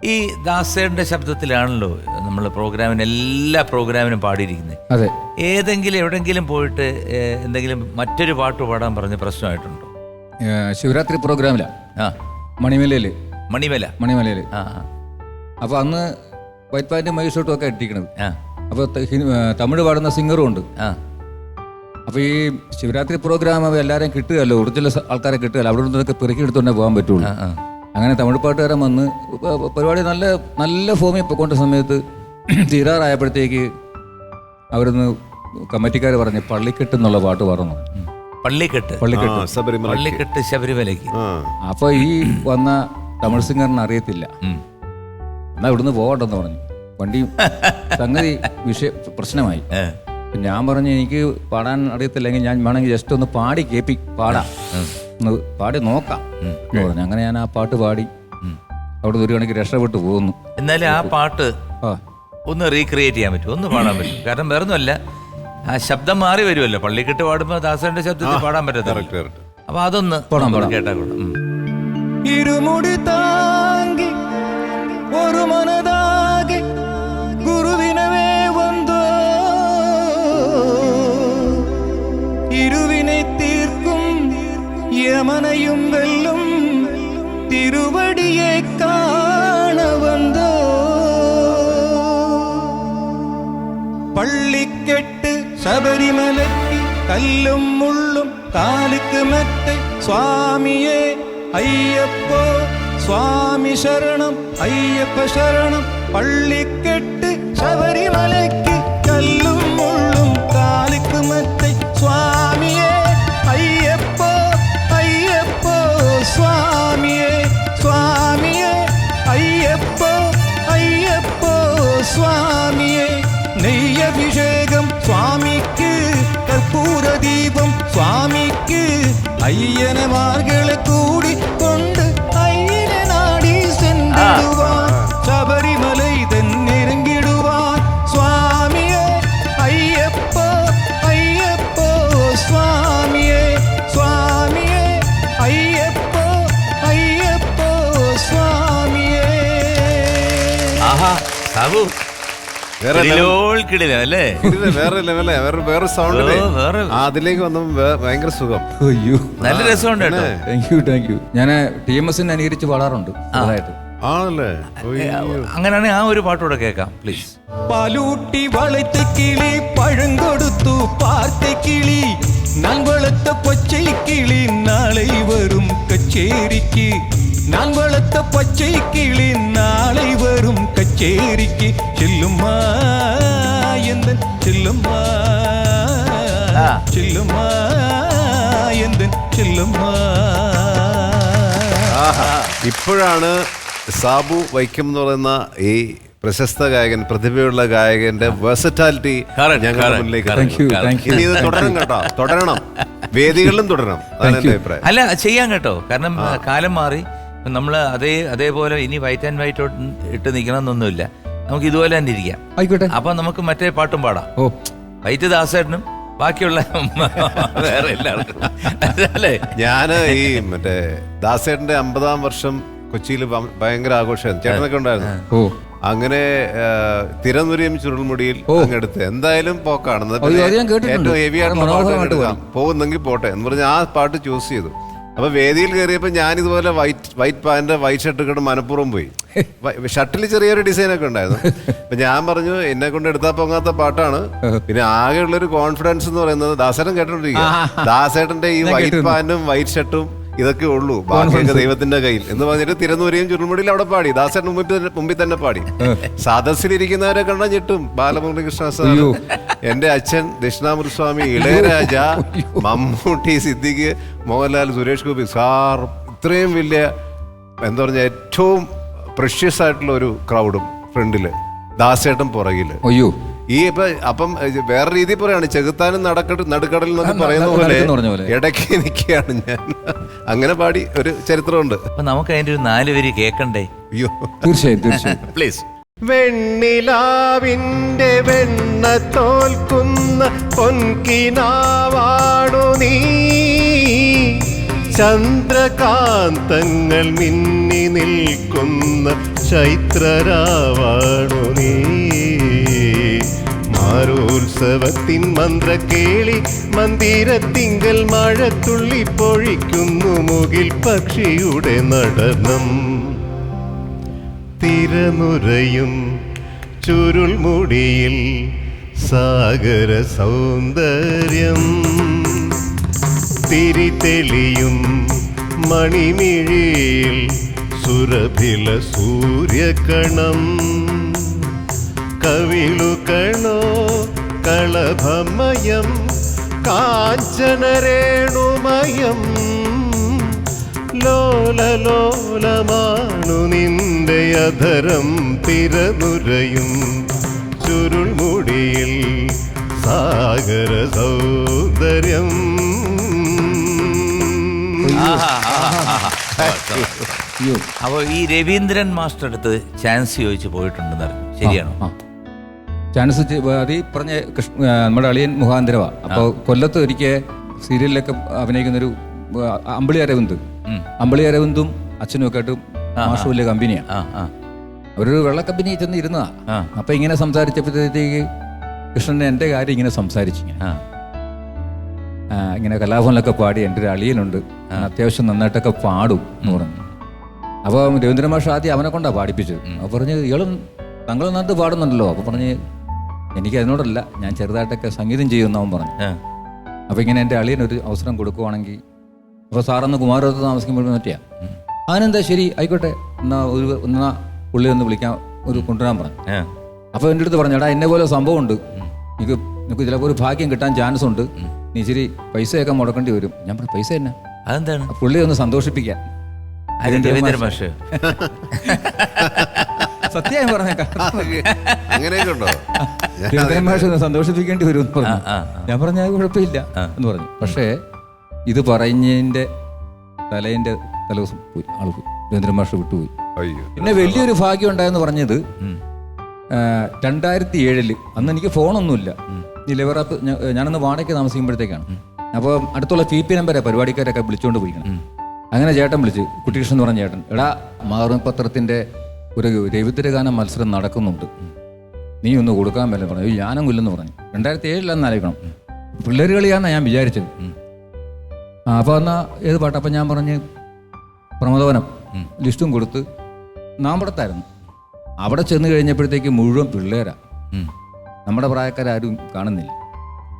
ഈ ദാസേട്ടൻ്റെ ശബ്ദത്തിലാണല്ലോ നമ്മൾ എല്ലാ പ്രോഗ്രാമിനും പാടിയിരിക്കുന്നത്. അതെ. എവിടെങ്കിലും പോയിട്ട് എന്തെങ്കിലും മറ്റൊരു പാട്ട് പാടാൻ പറഞ്ഞ പ്രശ്നമായിട്ടുണ്ടോ? ശിവരാത്രി പ്രോഗ്രാമിലാണ്. ആ, മണിമലയിൽ. അപ്പോൾ അന്ന് വൈറ്റ് പാൻറ്റും മൈസൂട്ടും ഒക്കെ ഇട്ടിരിക്കണത്. അപ്പോൾ തമിഴ് പാടുന്ന സിംഗറും ഉണ്ട്. അപ്പോൾ ഈ ശിവരാത്രി പ്രോഗ്രാം എല്ലാവരെയും കിട്ടുകയല്ലോ, ഒറിജിനൽ ആൾക്കാരെ കിട്ടുകയല്ലോ, അവിടെ നിന്നൊക്കെ പെറുക്കി എടുത്തുകൊണ്ടേ പോകാൻ പറ്റുള്ളൂ. അങ്ങനെ തമിഴ് പാട്ടുകാരൻ വന്ന് പരിപാടി നല്ല ഫോമിൽ പൊയ്ക്കൊണ്ട സമയത്ത് തീരാറായപ്പോഴത്തേക്ക് അവിടുന്ന് കമ്മിറ്റിക്കാർ പറഞ്ഞ് പള്ളിക്കെട്ട് എന്നുള്ള പാട്ട് പറഞ്ഞു. പള്ളിക്കെട്ട് ശബരിമലയ്ക്ക്. അപ്പൊ ഈ വന്ന തമിഴ് സിംഗറിന് അറിയത്തില്ല, എന്നാ ഇവിടുന്ന് പോകണ്ടെന്ന് പറഞ്ഞു. വണ്ടി സംഗതി പ്രശ്നമായി. ഞാൻ പറഞ്ഞു എനിക്ക് പാടാൻ അറിയത്തില്ലെങ്കിൽ ഞാൻ വേണമെങ്കിൽ ജസ്റ്റ് ഒന്ന് പാടാം, ഒന്ന് പാടി നോക്കാം എന്ന് പറഞ്ഞു. അങ്ങനെ ഞാൻ ആ പാട്ട് പാടി അവിടെ ഒരു കണക്ക് രക്ഷപ്പെട്ടു പോകുന്നു. എന്നാലും ആ പാട്ട് ഒന്ന് റീക്രിയേറ്റ് ചെയ്യാൻ പറ്റും, ഒന്ന് പാടാൻ പറ്റും. കാരണം വേറൊന്നുമല്ല, ആ ശബ്ദം മാറി വരുമല്ലോ. പള്ളിക്കെട്ട് പാടുമ്പോ ദാസന്റെ ശബ്ദത്തിൽ പാടാൻ പറ്റത്തില്ല. അപ്പൊ അതൊന്ന് കേട്ടാ. ഇരുമുടി താങ്കി ഒരു മനതാകെ ഗുരുവിനവേ വന്നോ, ഇരുവിനെ തീർക്കും യമനയും വെല്ലും തിരുവടിയെ കാണ വന്നോ. പള്ളിക്കെട്ട് ശബരിമലയ്ക്ക് കല്ലും മുള്ളും കാലിക്ക് മെത്തെ സ്വാമിയെ അയ്യപ്പോ സ്വാമി ശരണം അയ്യപ്പ ശരണം. പള്ളിക്കെട്ട് ശബരിമലയ്ക്ക് കല്ലും മുള്ളും കാലിക്ക് മെത്തെ സ്വാമിയെ അയ്യപ്പോ അയ്യപ്പോ സ്വാമിയെ സ്വാമിയെ അയ്യപ്പോ അയ്യപ്പോ സ്വാമിയെ. നെയ്യഭിഷേകം സ്വാമിക്ക്, കർപ്പൂര ദീപം സ്വാമിക്ക്, അയ്യനെ മാർഗളെ കൂടി കൊണ്ട് അയ്യനെ നാടി സെന്തിടുവാൻ ശബരിമലൈ തെന്നിറങ്ങിടുവാൻ സ്വാമിയെ അയ്യപ്പോ അയ്യപ്പോ സ്വാമിയെ സ്വാമിയെ അയ്യപ്പോ അയ്യപ്പോ സ്വാമിയെ. വേറെ സൗണ്ട് അതിലേക്ക് വന്നപ്പോ ഭയങ്കര സുഖം. നല്ല രസമുണ്ട് കേട്ടോ. Thank you. ഞാൻ TMS അനുകരിച്ച് പാടാറുണ്ട് അതായിട്ട്. ആണല്ലേ? അങ്ങനെയാണെങ്കിൽ ആ ഒരു പാട്ടൂടെ കേൾക്കാം പ്ലീസ്. പാലൂട്ടി വളർത്ത കിളി പഴം കൊടുത്തു പാർത്ത കിളി, நான் வளர்த்த பச்சை கிளி நாளை வரும் கச்சேரிக்கு, நான் வளர்த்த பச்சை கிளி நாளை வரும் கச்சேரிக்கு. செல்லுமா எந்தன் செல்லுமா செல்லுமா எந்தன் செல்லுமா. ഇപ്പോഴാണ് സാബു വൈക്കം എന്ന് പറയുന്ന ഈ പ്രശസ്ത ഗായകൻ, പ്രതിഭയുള്ള ഗായകന്റെ വെർസറ്റാലിറ്റി ഞങ്ങളുടെ മുന്നിലേക്ക്. ഇനി ഇത് തുടരണം കേട്ടോ, തുടരണം, വേദികളിലും തുടരണം. അതാണ് എന്റെ അഭിപ്രായം. അല്ല, ചെയ്യാൻ കേട്ടോ. കാരണം കാലം മാറി. നമ്മൾ അതേപോലെ ഇനി വൈറ്റ് ആൻഡ് വൈറ്റ് ഇട്ട് നിൽക്കണം എന്നൊന്നുമില്ല. നമുക്ക് ഇതുപോലെ തന്നെ ഇരിക്കാം. ആയിക്കോട്ടെ. അപ്പൊ നമുക്ക് മറ്റേ പാട്ടും പാടാം. വൈറ്റ് ദാസേട്ടനും ബാക്കിയുള്ള വേറെ എല്ലാവർക്കും അല്ലേ. ഞാന് ഈ മറ്റേ ദാസേട്ടന്റെ 50-ാം വർഷം കൊച്ചിയിൽ ഭയങ്കര ആഘോഷമായിരുന്നു. ചേട്ടനൊക്കെ ഉണ്ടായിരുന്നു. അങ്ങനെ തിരുവനന്തപുരം ചുരുൾമുടിയിൽ അങ്ങെടുത്ത് എന്തായാലും പോക്കാണ്. ഏറ്റവും ഹെവി ആയിട്ടുള്ള പാട്ട് പോകുന്നെങ്കിൽ പോട്ടെ എന്ന് പറഞ്ഞ് ആ പാട്ട് ചൂസ് ചെയ്തു. അപ്പൊ വേദിയിൽ കയറിയപ്പോ ഞാൻ ഇതുപോലെ വൈറ്റ് പാന്റ് വൈറ്റ് ഷർട്ട് ഇട്ട് മനപ്പുറം പോയി. ഷർട്ടിൽ ചെറിയൊരു ഡിസൈൻ ഒക്കെ ഉണ്ടായിരുന്നു. അപ്പൊ ഞാൻ പറഞ്ഞു എന്നെ കൊണ്ട് എടുത്താൽ പൊങ്ങാത്ത പാട്ടാണ്. പിന്നെ ആകെയുള്ളൊരു കോൺഫിഡൻസ് എന്ന് പറയുന്നത് ദാസേട്ടൻ കേട്ടോണ്ടിരിക്കുക. ദാസേട്ടന്റെ ഈ വൈറ്റ് പാന്റും വൈറ്റ് ഷർട്ടും ഇതൊക്കെ ഉള്ളൂ, ബാക്കിയൊക്കെ ദൈവത്തിന്റെ കയ്യിൽ എന്ന് പറഞ്ഞിട്ട് തിരുവനന്തപുരം ചുരുൾമുടിയിൽ അവിടെ പാടി. ദാസേട്ടൻ മുമ്പിൽ തന്നെ പാടി. സദസ്സിലിരിക്കുന്നവരെ കണ്ടാൽ ഞെട്ടും. ബാലമുരളികൃഷ്ണ സാർ, എന്റെ അച്ഛൻ ദക്ഷിണാമൃതസ്വാമി, ഇളയരാജ, മമ്മൂട്ടി, സിദ്ദിഖ്, മോഹൻലാൽ, സുരേഷ് ഗോപി സാർ, ഇത്രയും വലിയ എന്താ പറഞ്ഞ ഏറ്റവും പ്രഷ്യസ് ആയിട്ടുള്ള ഒരു ക്രൗഡും ഫ്രണ്ടില്, ദാസേട്ടൻ പുറകില്. ഈ അപ്പം വേറെ രീതി പറയാണ്, ചെകുത്താനും നടുക്കടൽ എന്നൊക്കെ പറയുന്ന പോലെ ഇടയ്ക്ക് നിൽക്കുകയാണ് ഞാൻ. അങ്ങനെ പാടി ഒരു ചരിത്രമുണ്ട്. അപ്പൊ നമുക്ക് അതിന്റെ ഒരു 4 വരി കേൾക്കണ്ടേ? അയ്യോ, തീർച്ചയായും പ്ലീസ്. വെണ്ണിലാവിന്റെ വെണ്ണ തോൽക്കുന്ന പൊൻകിനാവാണു നീ, ചന്ദ്രകാന്തങ്ങൾ മിന്നി നിൽക്കുന്ന ചൈത്രരാവാണു നീ മാരോത്സവത്തിൻ മന്ത്രക്കേളി മന്ദിരത്തിങ്കൽ മഴത്തുള്ളി പൊഴിക്കുന്നു മുകിൽ പക്ഷിയുടെ നടനം തിരനുരയും ചുരുൾമുടിയിൽ സാഗര സൗന്ദര്യം തിരിതെളിയും മണിമിഴിയിൽ സുരഭില സൂര്യകണം കവിളുകണോ കളഭമയം കാഞ്ചനരേണുമയം ലോലലോലമാണു നിന്റെ അധരം തിരനുരയും ചുരുൾമുടിയിൽ സാഗര സൗന്ദര്യം. അപ്പൊ ഈ രവീന്ദ്രൻ മാസ്റ്റർ അടുത്ത് ചാൻസ് ചോദിച്ചു പോയിട്ടുണ്ടെന്ന് അറിഞ്ഞു, ശരിയാണോ? ചാൻസ് അത് ഈ പറഞ്ഞ നമ്മുടെ അളിയൻ മുഖാന്തരവാ. അപ്പോൾ കൊല്ലത്ത് ഒരിക്കൽ സീരിയലിലൊക്കെ അഭിനയിക്കുന്നൊരു അമ്പിളി അരവിന്ദും അച്ഛനും ഒക്കെ ആയിട്ട് മാഷ് വലിയ കമ്പനിയാണ്. അവരൊരു വെള്ള കമ്പനി ചെന്ന് ഇരുന്നതാ. അപ്പൊ ഇങ്ങനെ സംസാരിച്ചപ്പോഴത്തേക്ക് കൃഷ്ണൻ എൻ്റെ കാര്യം ഇങ്ങനെ സംസാരിച്ചു. ഇങ്ങനെ കലാഭവനിലൊക്കെ പാടി എൻ്റെ ഒരു അളിയനുണ്ട്, അത്യാവശ്യം നന്നായിട്ടൊക്കെ പാടും എന്ന് പറഞ്ഞു. അപ്പോൾ രവീന്ദ്രൻ മാഷ് ആദ്യം അവനെ കൊണ്ടാണ് പാടിപ്പിച്ചത്. അപ്പോൾ പറഞ്ഞ് ഇയാളും തങ്ങൾ നന്നായിട്ട് പാടുന്നുണ്ടല്ലോ. അപ്പോൾ പറഞ്ഞ് എനിക്ക് അതിനോടല്ല, ഞാൻ ചെറുതായിട്ടൊക്കെ സംഗീതം ചെയ്യുമെന്നവൻ പറഞ്ഞു. അപ്പോൾ ഇങ്ങനെ എൻ്റെ അളിയനൊരു അവസരം കൊടുക്കുവാണെങ്കിൽ, അപ്പോൾ സാറന്ന് കുമാരപുരത്ത് താമസിക്കുമ്പോഴും പറ്റിയാ അതിനെന്താ ശരി ആയിക്കോട്ടെ, എന്നാ പുള്ളി ഒന്ന് വിളിക്കാൻ കൊണ്ടുവരാൻ പറഞ്ഞു. അപ്പോൾ എൻ്റെ അടുത്ത് പറഞ്ഞു, എടാ എന്നെ പോലെ സംഭവം ഉണ്ട്, നിനക്ക് ചിലപ്പോൾ ഒരു ഭാഗ്യം കിട്ടാൻ ചാൻസ് ഉണ്ട്, നീ ഇച്ചിരി പൈസയൊക്കെ മുടക്കേണ്ടി വരും. ഞാൻ പറഞ്ഞു പൈസ തന്നെ? അതെന്താണ്? പുള്ളി ഒന്ന് സന്തോഷിപ്പിക്കാൻ. സത്യം പറഞ്ഞേക്കാം, രവീന്ദ്രൻ മാഷ് ഒന്ന് സന്തോഷിപ്പിക്കേണ്ടി വരും എന്ന് പറഞ്ഞു. ഞാൻ പറഞ്ഞു അത് കുഴപ്പമില്ല എന്ന് പറഞ്ഞു. പക്ഷേ ഇത് പറഞ്ഞതിൻ്റെ തലേൻ്റെ തലേദിവസം പോയി ആൾ പോയി, രവീന്ദ്രൻ മാഷ് വിട്ടുപോയി. പിന്നെ വലിയൊരു ഭാഗ്യം ഉണ്ടായെന്ന് പറഞ്ഞത് 2007 അന്ന് എനിക്ക് ഫോണൊന്നുമില്ല. ഈ ലെവറപ്പ് ഞാനന്ന് വാടകയ്ക്ക് താമസിക്കുമ്പോഴത്തേക്കാണ്. അപ്പോൾ അടുത്തുള്ള PP നമ്പരെ പരിപാടിക്കാരൊക്കെ വിളിച്ചുകൊണ്ട് പോയിക്കണം. അങ്ങനെ ചേട്ടൻ വിളിച്ച്, കുട്ടികൃഷ്ണൻ എന്ന് പറഞ്ഞ ചേട്ടൻ, എടാ മാതൃപത്രത്തിൻ്റെ ഒരു രവിദ്രഗാന മത്സരം നടക്കുന്നുണ്ട്, നീ ഒന്ന് കൊടുക്കാൻ പറ്റില്ല പറഞ്ഞു. ഞാനും കൊല്ലെന്ന് പറഞ്ഞു. 2007 ആലോചിക്കണം, പിള്ളേർ കളിയാണെന്നാണ് ഞാൻ വിചാരിച്ചത്. അപ്പോൾ എന്നാൽ ഏത് പാട്ട്? അപ്പം ഞാൻ പറഞ്ഞ് പ്രമോദവനം ലിസ്റ്റും കൊടുത്ത് നാമ്പടത്തായിരുന്നു. അവിടെ ചെന്ന് കഴിഞ്ഞപ്പോഴത്തേക്ക് മുഴുവൻ പിള്ളേരാണ്, നമ്മുടെ പ്രായക്കാരും കാണുന്നില്ല.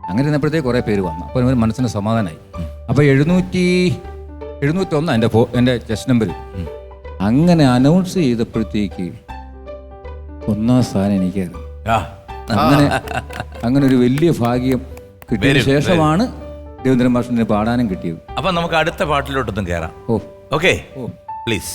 അങ്ങനെ ഇരുന്നപ്പോഴത്തേക്ക് കുറേ പേര് വന്നു. അപ്പോൾ ഒരു മനസ്സിന് സമാധാനമായി. അപ്പോൾ 701 എൻ്റെ ചെസ്റ്റ് നമ്പർ. അങ്ങനെ അനൗൺസ് ചെയ്തപ്പോഴത്തേക്ക് 1ാം സ്ഥാനം എനിക്കായിരുന്നു. അങ്ങനെ ഒരു വലിയ ഭാഗ്യം കിട്ടിയ ശേഷമാണ് രവീന്ദ്രൻ മാഷിനെ പാടാനും കിട്ടിയത്. അപ്പൊ നമുക്ക് അടുത്ത പാട്ടിലോട്ടൊന്നും കയറാം. Okay please.